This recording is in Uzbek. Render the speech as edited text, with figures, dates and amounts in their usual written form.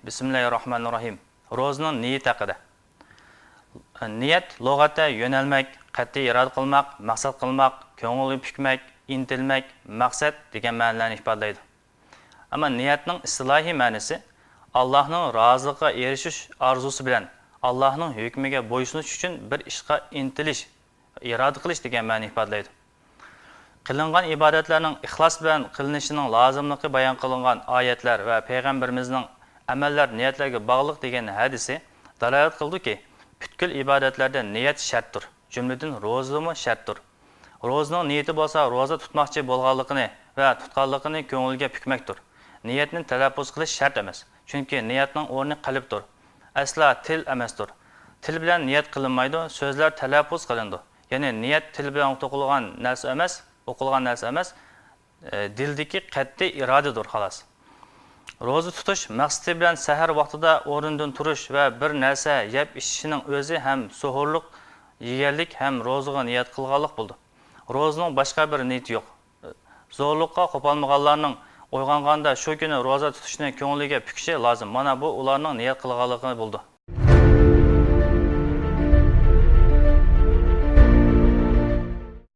Bismillahirrahmanirrahim. Ro'zaning niyati haqida. Niyat lug'atda yo'nalmak, qat'iy iroda qilmak, maqsad qilmak, ko'ngilni pukmak, intilmak, maqsad degan ma'nolarni ifodalaydi. Ammo niyatning istilohiy ma'nosi Allohning roziligiga erishish orzusi bilan Allohning hukmiga bo'ysunish uchun bir ishga intilish, iroda qilish degan ma'noni ifodalaydi. Qilingan ibodatlarning ixlos bilan qilinishining lozimligi bayon qilingan oyatlar va payg'ambarimizning amallar niyatlarga bog'liq degan hadisi dalolat qildiki, butkul ibodatlarda niyat shartdir. Jumladan ro'zami shartdir. Ro'zaning niyati bo'lsa, ro'za tutmoqchi bo'lganligini va tutganligini ko'ngilga pukmakdir. Niyatni talaffuz qilish shart emas, chunki niyatning o'rni qalbdir. Asla til emasdir. Til bilan niyat qilinmaydi, so'zlar talaffuz qilindi. Ya'ni niyat til bilan o'qilgan narsa emas, dildagi qat'iy irodadir xolos. Ro'za tutish maqsadi bilan sahar vaqtida o'rindan turish va bir narsa yeb ichishning o'zi ham suhurlik, yeganlik ham ro'zaga niyat qilganlik bo'ldi. Ro'zaning boshqa bir niyati yo'q. Zo'rliqqa qo'polmaganlarning uyg'onganda shu kuni ro'za tutishni ko'ngliga pukishi lozim. Mana bu ularning niyat qilganligi bo'ldi.